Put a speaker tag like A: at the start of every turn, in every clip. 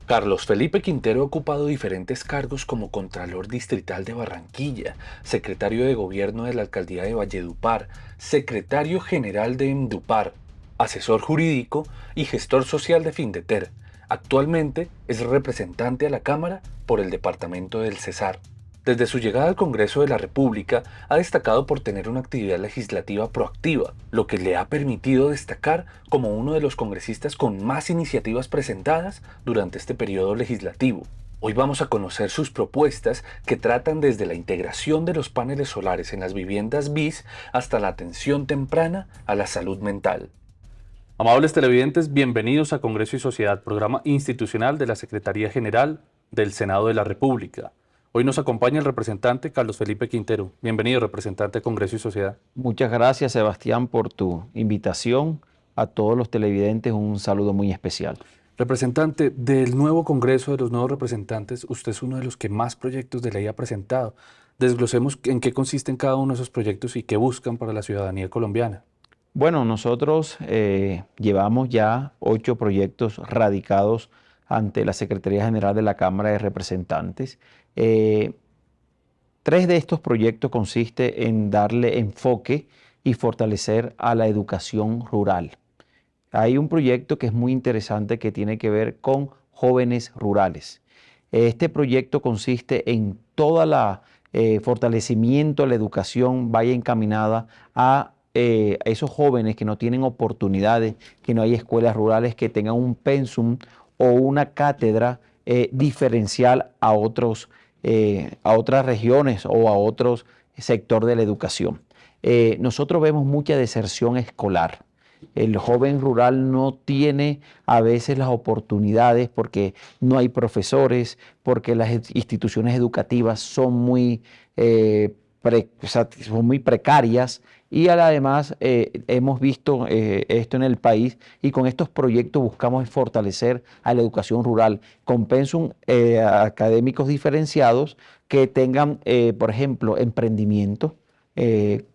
A: Carlos Felipe Quintero ha ocupado diferentes cargos como Contralor Distrital de Barranquilla, Secretario de Gobierno de la Alcaldía de Valledupar, Secretario General de Endupar, asesor jurídico y gestor social de Findeter. Actualmente es representante a la Cámara por el departamento del Cesar. Desde su llegada al Congreso de la República, ha destacado por tener una actividad legislativa proactiva, lo que le ha permitido destacar como uno de los congresistas con más iniciativas presentadas durante este periodo legislativo. Hoy vamos a conocer sus propuestas que tratan desde la integración de los paneles solares en las viviendas BIS hasta la atención temprana a la salud mental. Amables televidentes, bienvenidos a Congreso y Sociedad, programa institucional de la Secretaría General del Senado de la República. Hoy nos acompaña el representante Carlos Felipe Quintero. Bienvenido, representante de Congreso y Sociedad.
B: Muchas gracias, Sebastián, por tu invitación. A todos los televidentes un saludo muy especial.
A: Representante, del nuevo Congreso de los nuevos representantes, usted es uno de los que más proyectos de ley ha presentado. Desglosemos en qué consisten cada uno de esos proyectos y qué buscan para la ciudadanía colombiana.
B: Bueno, nosotros llevamos ya 8 proyectos radicados ante la Secretaría General de la Cámara de Representantes. 3 de estos proyectos consisten en darle enfoque y fortalecer a la educación rural. Hay un proyecto que es muy interesante que tiene que ver con jóvenes rurales. Este proyecto consiste en todo el fortalecimiento de la educación vaya encaminada a esos jóvenes que no tienen oportunidades, que no hay escuelas rurales que tengan un pensum o una cátedra diferencial a otras regiones o a otros sector de la educación. Nosotros vemos mucha deserción escolar. El joven rural no tiene a veces las oportunidades porque no hay profesores, porque las instituciones educativas son son muy precarias y además hemos visto esto en el país y con estos proyectos buscamos fortalecer a la educación rural con pensum académicos diferenciados que tengan, por ejemplo, emprendimiento,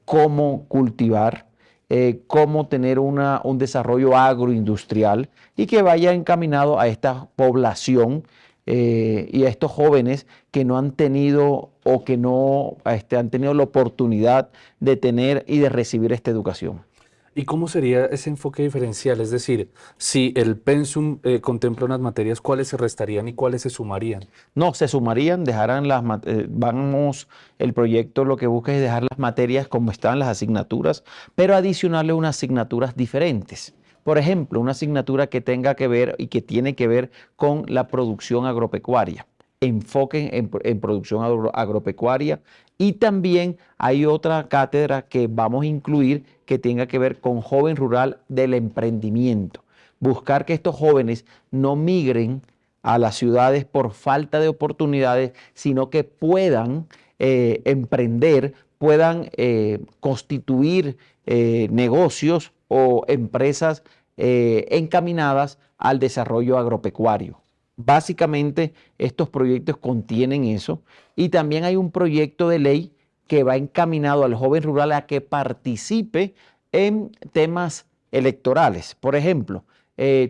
B: cómo cultivar, cómo tener un desarrollo agroindustrial y que vaya encaminado a esta población y a estos jóvenes que no han tenido o que no han tenido la oportunidad de tener y de recibir esta educación.
A: ¿Y cómo sería ese enfoque diferencial? Es decir, si el pensum contempla unas materias, ¿cuáles se restarían y cuáles se sumarían?
B: No, se sumarían, el proyecto lo que busca es dejar las materias como están, las asignaturas, pero adicionarle unas asignaturas diferentes. Por ejemplo, una asignatura que tenga que ver y que tiene que ver con la producción agropecuaria, enfoque en producción agropecuaria y también hay otra cátedra que vamos a incluir que tenga que ver con joven rural del emprendimiento. Buscar que estos jóvenes no migren a las ciudades por falta de oportunidades, sino que puedan emprender, puedan constituir negocios o empresas encaminadas al desarrollo agropecuario. Básicamente, estos proyectos contienen eso y también hay un proyecto de ley que va encaminado al joven rural a que participe en temas electorales. Por ejemplo,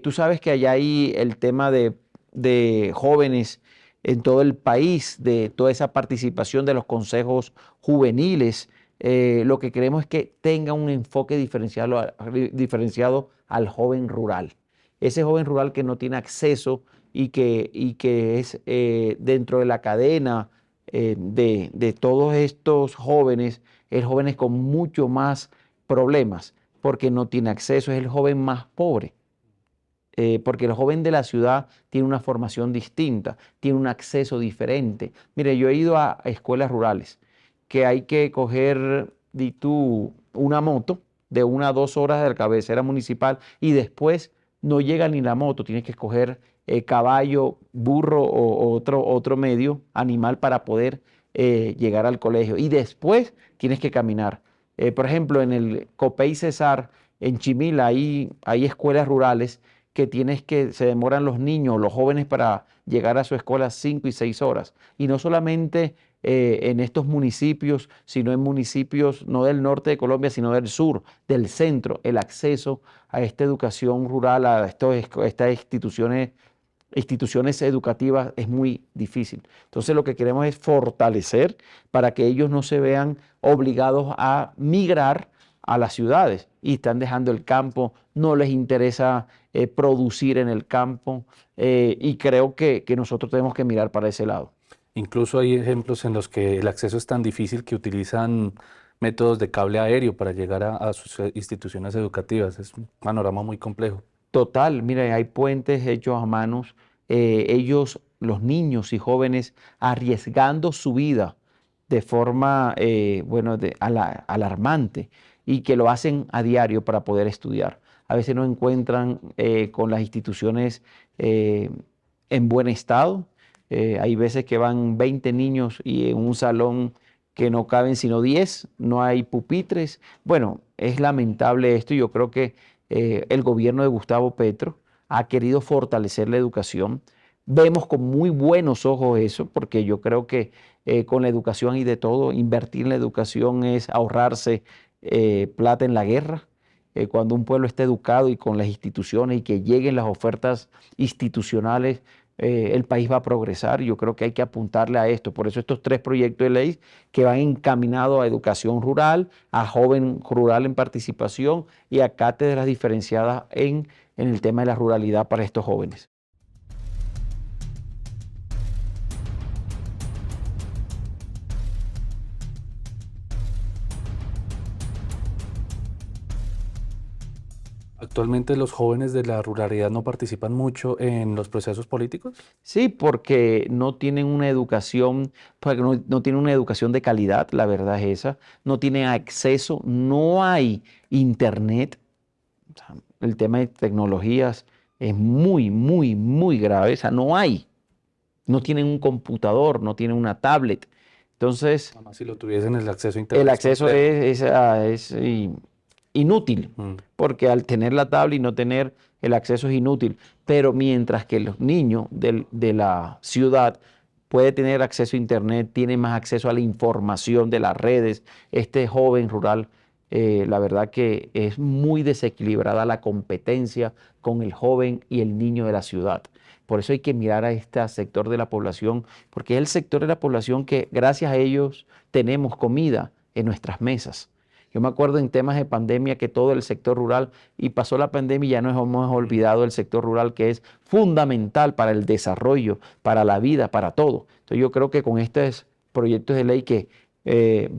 B: tú sabes que allá hay el tema de jóvenes en todo el país, de toda esa participación de los consejos juveniles. Lo que queremos es que tenga un enfoque diferenciado al joven rural. Ese joven rural que no tiene acceso y que es dentro de la cadena de todos estos jóvenes, el joven es con mucho más problemas porque no tiene acceso, es el joven más pobre. Porque el joven de la ciudad tiene una formación distinta, tiene un acceso diferente. Mire, yo he ido a escuelas rurales que hay que coger una moto de 1 a 2 horas de la cabecera municipal y después no llega ni la moto, tienes que escoger caballo, burro o otro medio animal para poder llegar al colegio. Y después tienes que caminar. Por ejemplo, en el Copey Cesar, en Chimila, hay escuelas rurales que se demoran los niños, los jóvenes para llegar a su escuela 5 y 6 horas. Y no solamente en estos municipios, sino en municipios no del norte de Colombia, sino del sur, del centro, el acceso a esta educación rural, a estas instituciones instituciones educativas es muy difícil. Entonces lo que queremos es fortalecer para que ellos no se vean obligados a migrar a las ciudades y están dejando el campo, no les interesa producir en el campo y creo que nosotros tenemos que mirar para ese lado.
A: Incluso hay ejemplos en los que el acceso es tan difícil que utilizan métodos de cable aéreo para llegar a sus instituciones educativas. Es un panorama muy complejo.
B: Total, mira, hay puentes hechos a manos, ellos, los niños y jóvenes, arriesgando su vida de forma, bueno, alarmante y que lo hacen a diario para poder estudiar. A veces no encuentran con las instituciones en buen estado. Hay veces que van 20 niños y en un salón que no caben sino 10, no hay pupitres. Bueno, es lamentable esto y yo creo que el gobierno de Gustavo Petro ha querido fortalecer la educación. Vemos con muy buenos ojos eso, porque yo creo que con la educación y de todo, invertir en la educación es ahorrarse plata en la guerra. Cuando un pueblo está educado y con las instituciones y que lleguen las ofertas institucionales, el país va a progresar. Yo creo que hay que apuntarle a esto. Por eso estos 3 proyectos de ley que van encaminados a educación rural, a joven rural en participación y a cátedras diferenciadas en el tema de la ruralidad para estos jóvenes.
A: ¿Actualmente los jóvenes de la ruralidad no participan mucho en los procesos políticos?
B: Sí, porque no tienen una educación, porque no tienen una educación de calidad, la verdad es esa, no tienen acceso, no hay internet. O sea, el tema de tecnologías es muy, muy, muy grave, o sea, no tienen un computador, no tienen una tablet. Entonces,
A: Además, si lo tuviesen el acceso a internet.
B: el acceso es inútil,
A: Mm.
B: porque al tener la tabla y no tener el acceso es inútil. Pero mientras que los niños de la ciudad pueden tener acceso a internet, tienen más acceso a la información de las redes, este joven rural, la verdad que es muy desequilibrada la competencia con el joven y el niño de la ciudad. Por eso hay que mirar a este sector de la población, porque es el sector de la población que gracias a ellos tenemos comida en nuestras mesas. Yo me acuerdo en temas de pandemia que todo el sector rural, y pasó la pandemia y ya nos hemos olvidado del sector rural que es fundamental para el desarrollo, para la vida, para todo. Entonces yo creo que con estos proyectos de ley que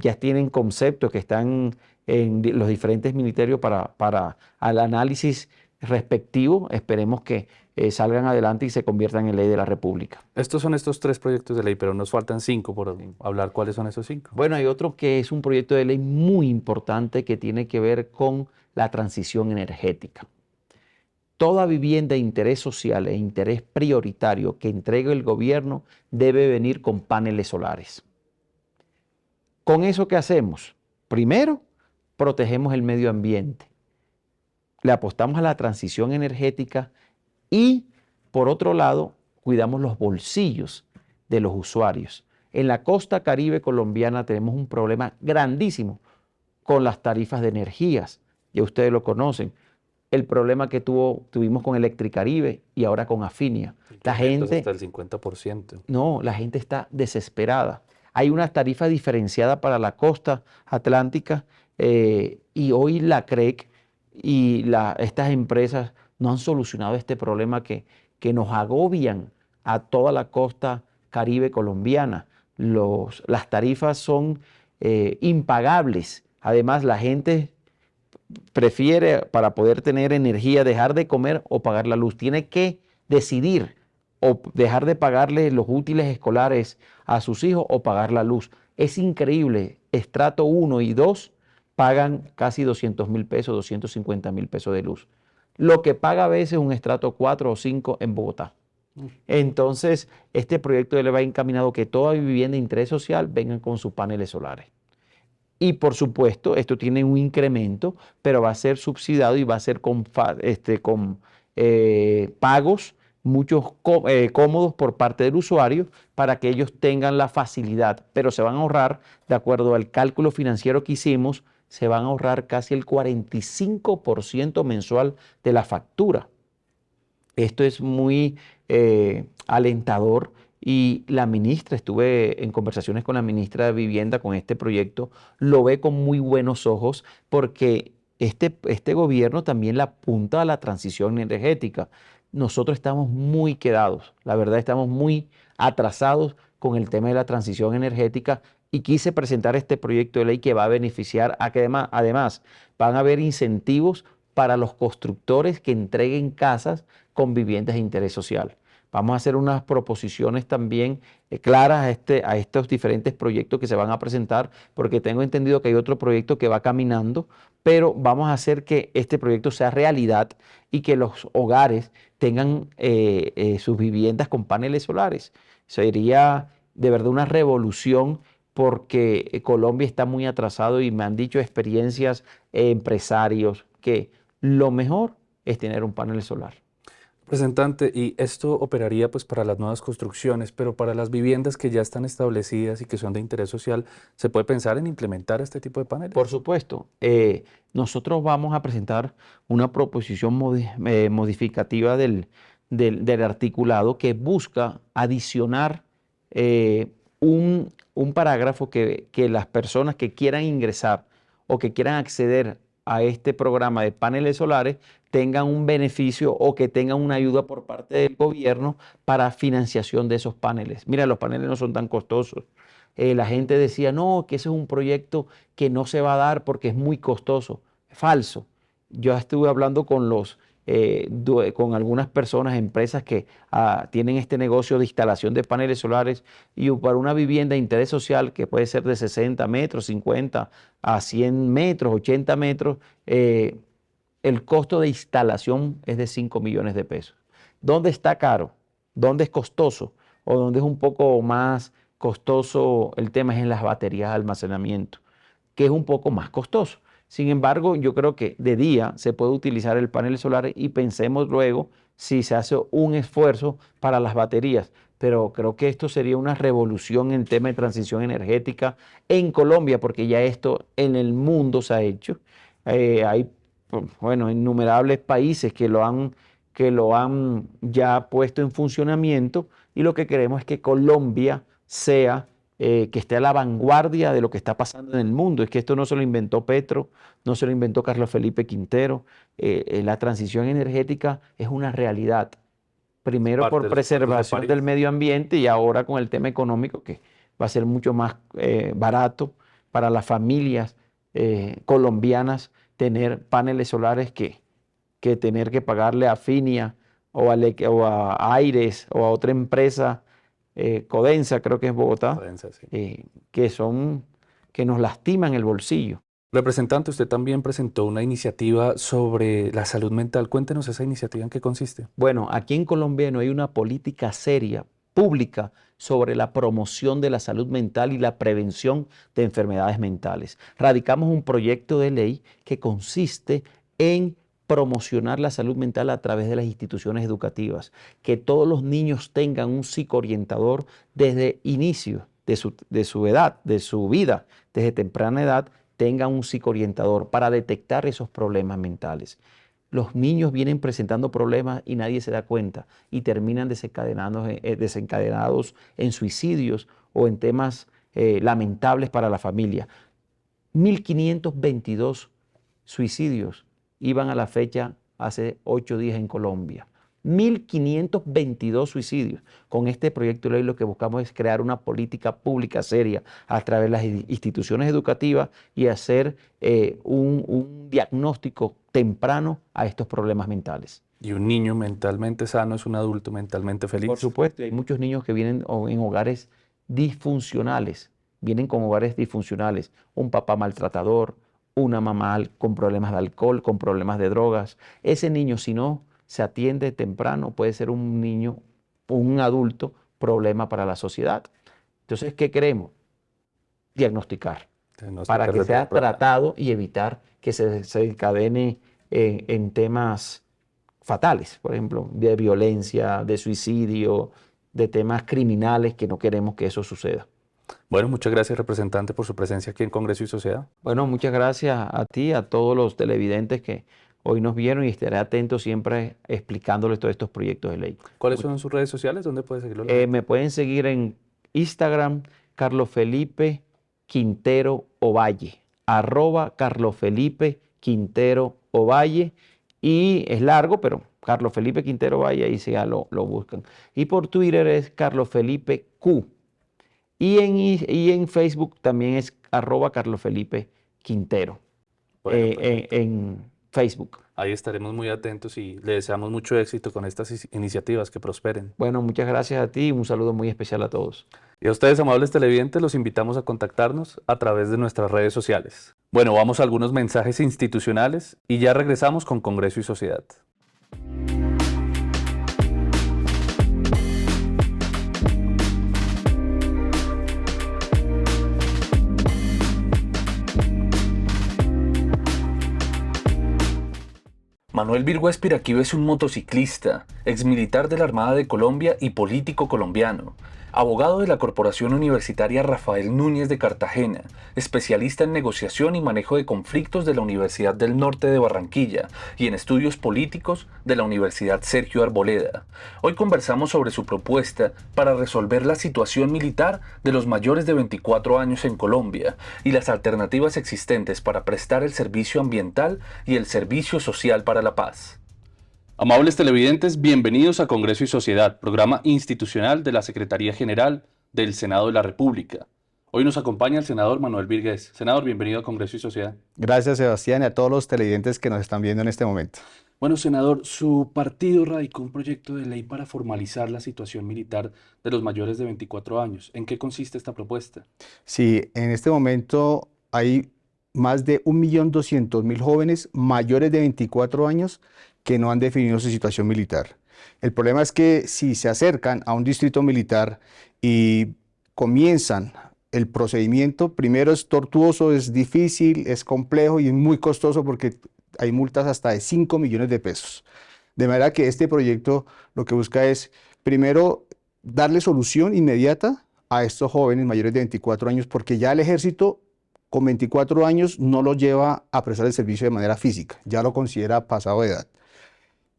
B: ya tienen conceptos que están en los diferentes ministerios para el análisis respectivo, esperemos que salgan adelante y se conviertan en ley de la República.
A: Estos son estos 3 proyectos de ley, pero nos faltan 5 por hablar. ¿Cuáles son esos 5?
B: Bueno, hay otro que es un proyecto de ley muy importante que tiene que ver con la transición energética. Toda vivienda de interés social e interés prioritario que entregue el gobierno debe venir con paneles solares. ¿Con eso qué hacemos? Primero, protegemos el medio ambiente. Le apostamos a la transición energética y, por otro lado, cuidamos los bolsillos de los usuarios. En la costa caribe colombiana tenemos un problema grandísimo con las tarifas de energías. Ya ustedes lo conocen. El problema que tuvimos con Electricaribe y ahora con Afinia. La gente,
A: hasta el 50%.
B: no, la gente está desesperada. Hay una tarifa diferenciada para la costa atlántica y hoy la CREC y estas empresas no han solucionado este problema que nos agobian a toda la costa caribe colombiana. Las tarifas son impagables. Además, la gente prefiere, para poder tener energía, dejar de comer o pagar la luz. Tiene que decidir o dejar de pagarle los útiles escolares a sus hijos o pagar la luz. Es increíble. Estrato 1 y 2 pagan casi 200.000 pesos, 250.000 pesos de luz. Lo que paga a veces un estrato 4 o 5 en Bogotá. Entonces, este proyecto de ley va encaminado que toda vivienda de interés social vengan con sus paneles solares. Y por supuesto, esto tiene un incremento, pero va a ser subsidiado y va a ser con pagos muchos cómodos por parte del usuario para que ellos tengan la facilidad, pero se van a ahorrar, de acuerdo al cálculo financiero que hicimos, se van a ahorrar casi el 45% mensual de la factura. Esto es muy alentador y la ministra, estuve en conversaciones con la ministra de Vivienda con este proyecto, lo ve con muy buenos ojos porque este gobierno también le apunta a la transición energética. Nosotros estamos muy quedados, la verdad estamos muy atrasados con el tema de la transición energética y quise presentar este proyecto de ley que va a beneficiar a que además van a haber incentivos para los constructores que entreguen casas con viviendas de interés social. Vamos a hacer unas proposiciones también claras a estos diferentes proyectos que se van a presentar, porque tengo entendido que hay otro proyecto que va caminando, pero vamos a hacer que este proyecto sea realidad y que los hogares tengan sus viviendas con paneles solares. Sería de verdad una revolución porque Colombia está muy atrasado y me han dicho experiencias empresarios que lo mejor es tener un panel solar.
A: Representante, y esto operaría pues para las nuevas construcciones, pero para las viviendas que ya están establecidas y que son de interés social, ¿se puede pensar en implementar este tipo de paneles?
B: Por supuesto, nosotros vamos a presentar una proposición modificativa del articulado que busca adicionar un parágrafo que las personas que quieran ingresar o que quieran acceder a este programa de paneles solares tengan un beneficio o que tengan una ayuda por parte del gobierno para financiación de esos paneles. Mira, los paneles no son tan costosos. La gente decía, no, que ese es un proyecto que no se va a dar porque es muy costoso. Falso. Yo estuve hablando con algunas personas, empresas que tienen este negocio de instalación de paneles solares y para una vivienda de interés social que puede ser de 60 metros, 50 a 100 metros, 80 metros, el costo de instalación es de 5 millones de pesos. ¿Dónde está caro? ¿Dónde es costoso? ¿O dónde es un poco más costoso el tema? Es en las baterías de almacenamiento, que es un poco más costoso. Sin embargo, yo creo que de día se puede utilizar el panel solar y pensemos luego si se hace un esfuerzo para las baterías. Pero creo que esto sería una revolución en tema de transición energética en Colombia, porque ya esto en el mundo se ha hecho. Hay, bueno, innumerables países que lo han ya puesto en funcionamiento y lo que queremos es que Colombia sea que esté a la vanguardia de lo que está pasando en el mundo. Es que esto no se lo inventó Petro, no se lo inventó Carlos Felipe Quintero. La transición energética es una realidad. Primero
A: Parte
B: por
A: de los acuerdos de
B: preservación del
A: París.
B: medio ambiente y ahora con el tema económico que va a ser mucho más barato para las familias colombianas tener paneles solares que tener que pagarle a Finia o a Aires o a otra empresa, Codensa, creo que es Bogotá,
A: Jodense, sí.
B: que nos lastiman el bolsillo.
A: Representante, usted también presentó una iniciativa sobre la salud mental. Cuéntenos esa iniciativa en qué consiste.
B: Bueno, aquí en Colombia no hay una política seria, pública, sobre la promoción de la salud mental y la prevención de enfermedades mentales. Radicamos un proyecto de ley que consiste en promocionar la salud mental a través de las instituciones educativas, que todos los niños tengan un psicoorientador desde inicio de su edad, de su vida, desde temprana edad, tengan un psicoorientador para detectar esos problemas mentales. Los niños vienen presentando problemas y nadie se da cuenta y terminan desencadenados en suicidios o en temas lamentables para la familia. 1.522 suicidios iban a la fecha hace 8 días en Colombia. 1.522 suicidios. Con este proyecto de ley lo que buscamos es crear una política pública seria a través de las instituciones educativas y hacer un diagnóstico temprano a estos problemas mentales.
A: Y un niño mentalmente sano es un adulto mentalmente
B: Por
A: feliz.
B: supuesto, hay muchos niños que vienen en hogares disfuncionales, vienen con hogares disfuncionales, un papá maltratador, una mamá con problemas de alcohol, con problemas de drogas. Ese niño, si no se atiende temprano, puede ser un niño, un adulto, problema para la sociedad. Entonces, ¿qué queremos? Diagnosticar para
A: Diagnosticar
B: que
A: de
B: sea
A: temprana.
B: tratado y evitar que se encadene en temas fatales, por ejemplo, de violencia, de suicidio, de temas criminales que no queremos que eso suceda.
A: Bueno, muchas gracias, representante, por su presencia aquí en Congreso y Sociedad.
B: Bueno, muchas gracias a ti, a todos los televidentes que hoy nos vieron y estaré atento siempre explicándoles todos estos proyectos de ley.
A: ¿Cuáles son sus redes sociales? ¿Dónde puede seguirlo?
B: Me pueden seguir en Instagram, Carlos Felipe Quintero Ovalle, @Carlos Felipe Quintero Ovalle, y es largo, pero Carlos Felipe Quintero Ovalle, ahí se ya lo buscan. Y por Twitter es Carlos Felipe Q. Y en Facebook también es @Carlos Felipe Quintero.
A: Bueno,
B: en Facebook.
A: ahí estaremos muy atentos y le deseamos mucho éxito con estas iniciativas, que prosperen.
B: Bueno, muchas gracias a ti y un saludo muy especial a todos.
A: Y a ustedes, amables televidentes, los invitamos a contactarnos a través de nuestras redes sociales. Bueno, vamos a algunos mensajes institucionales y ya regresamos con Congreso y Sociedad. Manuel Virgo Espiraquio es un motociclista, exmilitar de la Armada de Colombia y político colombiano, abogado de la Corporación Universitaria Rafael Núñez de Cartagena, especialista en negociación y manejo de conflictos de la Universidad del Norte de Barranquilla y en estudios políticos de la Universidad Sergio Arboleda. Hoy conversamos sobre su propuesta para resolver la situación militar de los mayores de 24 años en Colombia y las alternativas existentes para prestar el servicio ambiental y el servicio social para la paz. Amables televidentes, bienvenidos a Congreso y Sociedad, programa institucional de la Secretaría General del Senado de la República. Hoy nos acompaña el senador Manuel Virgués. Senador, bienvenido a Congreso y Sociedad.
C: Gracias, Sebastián, y a todos los televidentes que nos están viendo en este momento.
A: Bueno, senador, su partido radicó un proyecto de ley para formalizar la situación militar de los mayores de 24 años. ¿En qué consiste esta propuesta?
C: Sí, en este momento hay más de 1.200.000 jóvenes mayores de 24 años que no han definido su situación militar. El problema es que si se acercan a un distrito militar y comienzan el procedimiento, primero es tortuoso, es difícil, es complejo y es muy costoso porque hay multas hasta de 5 millones de pesos. De manera que este proyecto lo que busca es, primero, darle solución inmediata a estos jóvenes mayores de 24 años, porque ya el ejército con 24 años no lo lleva a prestar el servicio de manera física, ya lo considera pasado de edad.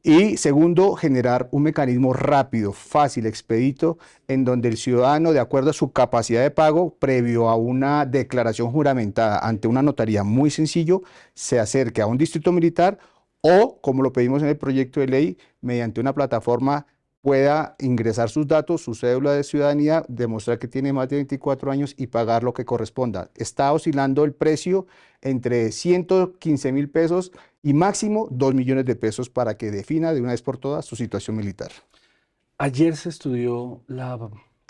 C: Y segundo, generar un mecanismo rápido, fácil, expedito, en donde el ciudadano, de acuerdo a su capacidad de pago, previo a una declaración juramentada ante una notaría muy sencillo, se acerque a un distrito militar o, como lo pedimos en el proyecto de ley, mediante una plataforma pueda ingresar sus datos, su cédula de ciudadanía, demostrar que tiene más de 24 años y pagar lo que corresponda. Está oscilando el precio entre 115.000 pesos y máximo 2 millones de pesos para que defina de una vez por todas su situación militar.
A: Ayer se estudió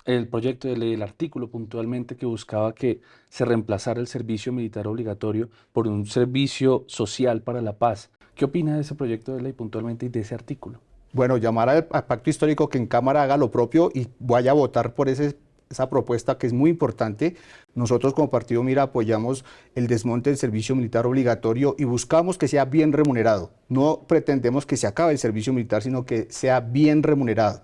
A: el proyecto de ley, el artículo puntualmente que buscaba que se reemplazara el servicio militar obligatorio por un servicio social para la paz. ¿Qué opina de ese proyecto de ley puntualmente y de ese artículo?
C: Bueno, llamar al pacto histórico que en Cámara haga lo propio y vaya a votar por esa propuesta que es muy importante. Nosotros como Partido Mira apoyamos el desmonte del servicio militar obligatorio y buscamos que sea bien remunerado. No pretendemos que se acabe el servicio militar, sino que sea bien remunerado.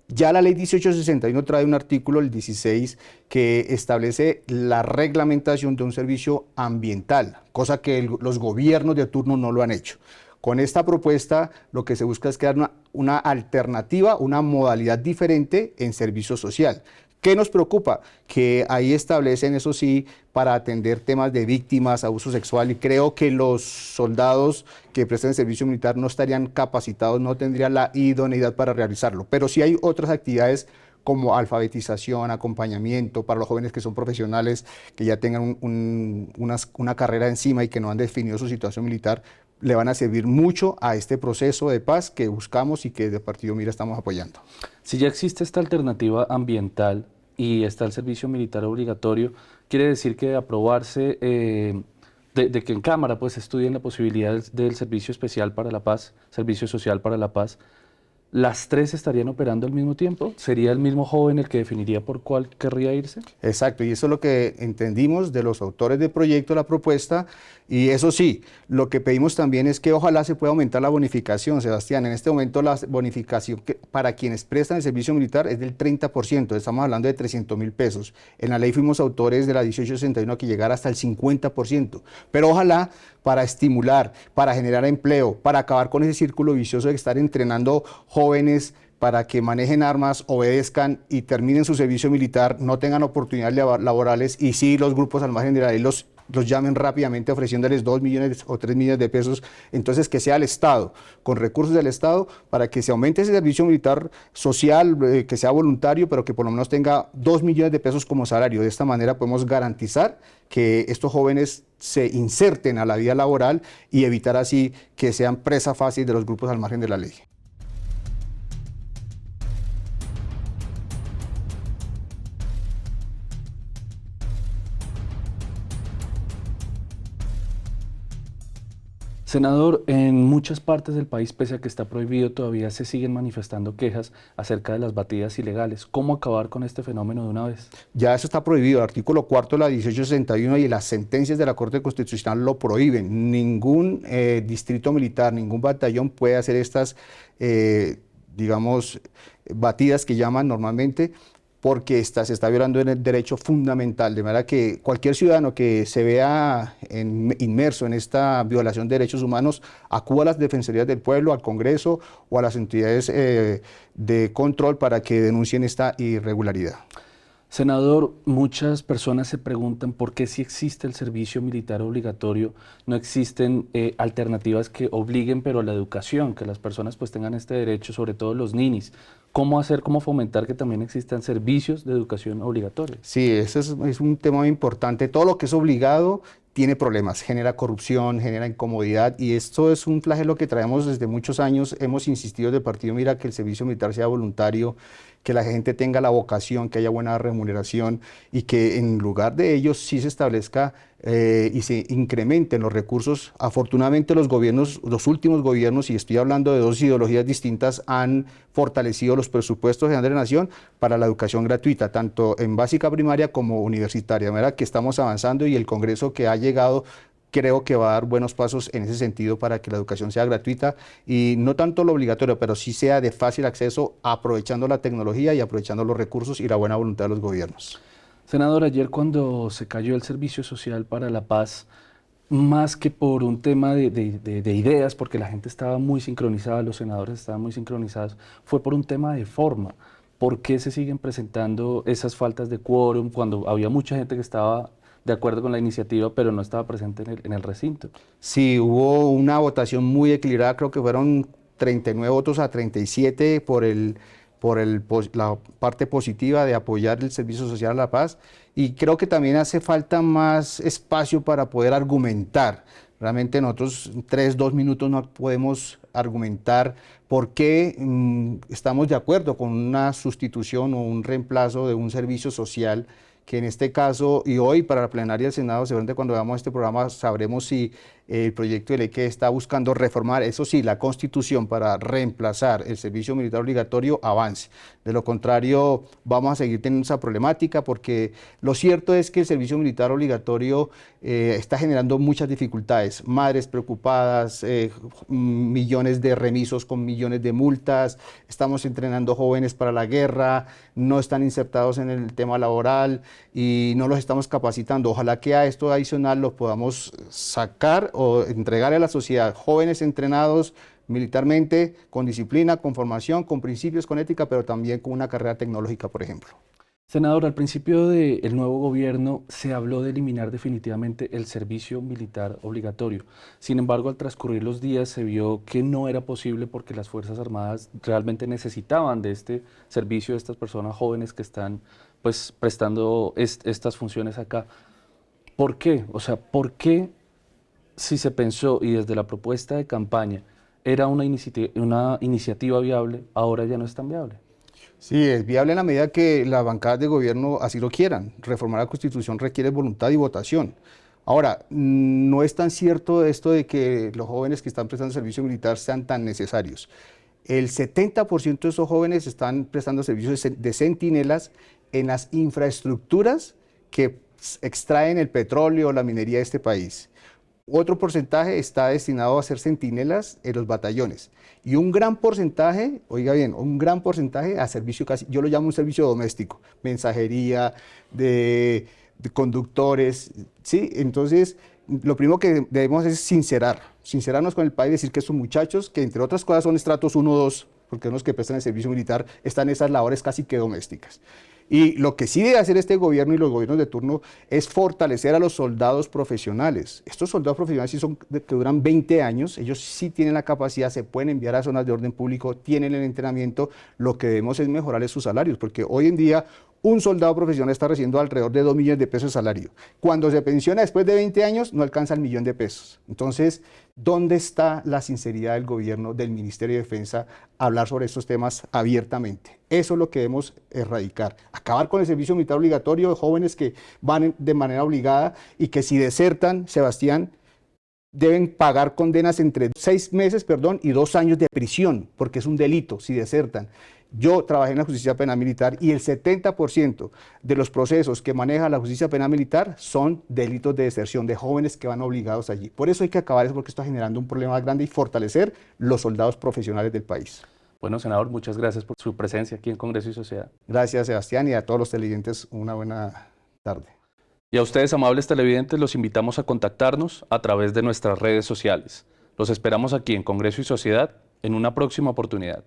C: Ya la ley 1861 trae un artículo, el 16, que establece la reglamentación de un servicio ambiental, cosa que los gobiernos de turno no lo han hecho. Con esta propuesta lo que se busca es crear una alternativa, una modalidad diferente en servicio social. ¿Qué nos preocupa? Que ahí establecen, eso sí, para atender temas de víctimas, abuso sexual, y creo que los soldados que prestan servicio militar no estarían capacitados, no tendrían la idoneidad para realizarlo. Pero sí hay otras actividades como alfabetización, acompañamiento para los jóvenes que son profesionales, que ya tengan una carrera encima y que no han definido su situación militar, le van a servir mucho a este proceso de paz que buscamos y que de Partido Mira estamos apoyando.
A: Si ya existe esta alternativa ambiental y está el servicio militar obligatorio, quiere decir que de aprobarse, de que en Cámara pues estudien la posibilidad del servicio especial para la paz, servicio social para la paz, ¿las tres estarían operando al mismo tiempo? ¿Sería el mismo joven el que definiría por cuál querría irse?
C: Exacto, y eso es lo que entendimos de los autores del proyecto, la propuesta, y eso sí, lo que pedimos también es que ojalá se pueda aumentar la bonificación, Sebastián. En este momento la bonificación para quienes prestan el servicio militar es del 30%, estamos hablando de 300.000 pesos. En la ley fuimos autores de la 1861 que llegara hasta el 50%, pero ojalá para estimular, para generar empleo, para acabar con ese círculo vicioso de estar entrenando jóvenes para que manejen armas, obedezcan y terminen su servicio militar, no tengan oportunidades laborales y sí los grupos al margen de la ley los llamen rápidamente ofreciéndoles 2 millones o 3 millones de pesos, entonces que sea el Estado, con recursos del Estado, para que se aumente ese servicio militar social, que sea voluntario, pero que por lo menos tenga 2 millones de pesos como salario. De esta manera podemos garantizar que estos jóvenes se inserten a la vida laboral y evitar así que sean presa fácil de los grupos al margen de la ley.
A: Senador, en muchas partes del país, pese a que está prohibido, todavía se siguen manifestando quejas acerca de las batidas ilegales. ¿Cómo acabar con este fenómeno de una vez?
C: Ya eso está prohibido. El artículo 4 de la 1861 y las sentencias de la Corte Constitucional lo prohíben. Ningún distrito militar, ningún batallón puede hacer estas, digamos, batidas que llaman normalmente, porque se está violando el derecho fundamental, de manera que cualquier ciudadano que se vea inmerso en esta violación de derechos humanos acuda a las defensorías del pueblo, al Congreso o a las entidades de control para que denuncien esta irregularidad.
A: Senador, muchas personas se preguntan por qué si existe el servicio militar obligatorio, no existen alternativas que obliguen, pero a la educación, que las personas pues tengan este derecho, sobre todo los ninis. ¿Cómo hacer, cómo fomentar que también existan servicios de educación obligatorios?
C: Sí, ese es un tema muy importante. Todo lo que es obligado tiene problemas, genera corrupción, genera incomodidad y esto es un flagelo que traemos desde muchos años. Hemos insistido desde el partido Mira que el servicio militar sea voluntario, que la gente tenga la vocación, que haya buena remuneración y que en lugar de ellos sí se establezca y se incrementen los recursos. Afortunadamente los gobiernos, los últimos gobiernos, y estoy hablando de dos ideologías distintas, han fortalecido los presupuestos generales de la nación para la educación gratuita, tanto en básica primaria como universitaria. De manera que estamos avanzando y el Congreso que ha llegado creo que va a dar buenos pasos en ese sentido para que la educación sea gratuita y no tanto lo obligatorio, pero sí sea de fácil acceso, aprovechando la tecnología y aprovechando los recursos y la buena voluntad de los gobiernos.
A: Senador, ayer cuando se cayó el Servicio Social para la Paz, más que por un tema de ideas, porque la gente estaba muy sincronizada, los senadores estaban muy sincronizados, fue por un tema de forma. ¿Por qué se siguen presentando esas faltas de quórum cuando había mucha gente que estaba de acuerdo con la iniciativa, pero no estaba presente en el recinto?
C: Sí, hubo una votación muy equilibrada, creo que fueron 39 votos a 37 la parte positiva de apoyar el Servicio Social a la Paz, y creo que también hace falta más espacio para poder argumentar. Realmente nosotros 2 minutos no podemos argumentar por qué estamos de acuerdo con una sustitución o un reemplazo de un servicio social, que en este caso, y hoy para la plenaria del Senado, seguramente cuando veamos este programa sabremos si el proyecto de ley que está buscando reformar, eso sí, la Constitución para reemplazar el servicio militar obligatorio avance. De lo contrario, vamos a seguir teniendo esa problemática porque lo cierto es que el servicio militar obligatorio está generando muchas dificultades. Madres preocupadas, millones de remisos con millones de multas, estamos entrenando jóvenes para la guerra, no están insertados en el tema laboral y no los estamos capacitando. Ojalá que a esto adicional lo podamos sacar o entregar a la sociedad jóvenes entrenados militarmente, con disciplina, con formación, con principios, con ética, pero también con una carrera tecnológica, por ejemplo.
A: Senador, al principio del nuevo gobierno se habló de eliminar definitivamente el servicio militar obligatorio. Sin embargo, al transcurrir los días se vio que no era posible porque las Fuerzas Armadas realmente necesitaban de este servicio de estas personas jóvenes que están pues prestando estas funciones acá. ¿Por qué? O sea, ¿por qué si se pensó y desde la propuesta de campaña era una iniciativa viable, ahora ya no es tan viable?
C: Sí, es viable en la medida que las bancadas de gobierno así lo quieran. Reformar la Constitución requiere voluntad y votación. Ahora, no es tan cierto esto de que los jóvenes que están prestando servicio militar sean tan necesarios. El 70% de esos jóvenes están prestando servicios de centinelas en las infraestructuras que extraen el petróleo o la minería de este país. Otro porcentaje está destinado a ser centinelas en los batallones y un gran porcentaje, oiga bien, un gran porcentaje a servicio casi, yo lo llamo un servicio doméstico, mensajería, de conductores, ¿sí? Entonces, lo primero que debemos hacer es sincerarnos con el país, decir que estos muchachos, que entre otras cosas son estratos 1 2, porque unos que prestan el servicio militar, están en esas labores casi que domésticas. Y lo que sí debe hacer este gobierno y los gobiernos de turno es fortalecer a los soldados profesionales. Estos soldados profesionales sí son que duran 20 años, ellos sí tienen la capacidad, se pueden enviar a zonas de orden público, tienen el entrenamiento, lo que debemos es mejorarles sus salarios, porque hoy en día un soldado profesional está recibiendo alrededor de 2 millones de pesos de salario. Cuando se pensiona después de 20 años, no alcanza el 1.000.000 de pesos. Entonces, ¿dónde está la sinceridad del gobierno, del Ministerio de Defensa, a hablar sobre estos temas abiertamente? Eso es lo que debemos erradicar. Acabar con el servicio militar obligatorio de jóvenes que van de manera obligada y que si desertan, Sebastián, deben pagar condenas entre 6 meses, y 2 años de prisión, porque es un delito si desertan. Yo trabajé en la justicia penal militar y el 70% de los procesos que maneja la justicia penal militar son delitos de deserción de jóvenes que van obligados allí. Por eso hay que acabar eso, porque esto está generando un problema grande y fortalecer los soldados profesionales del país.
A: Bueno, senador, muchas gracias por su presencia aquí en Congreso y Sociedad.
C: Gracias, Sebastián, y a todos los televidentes una buena tarde.
A: Y a ustedes, amables televidentes, los invitamos a contactarnos a través de nuestras redes sociales. Los esperamos aquí en Congreso y Sociedad en una próxima oportunidad.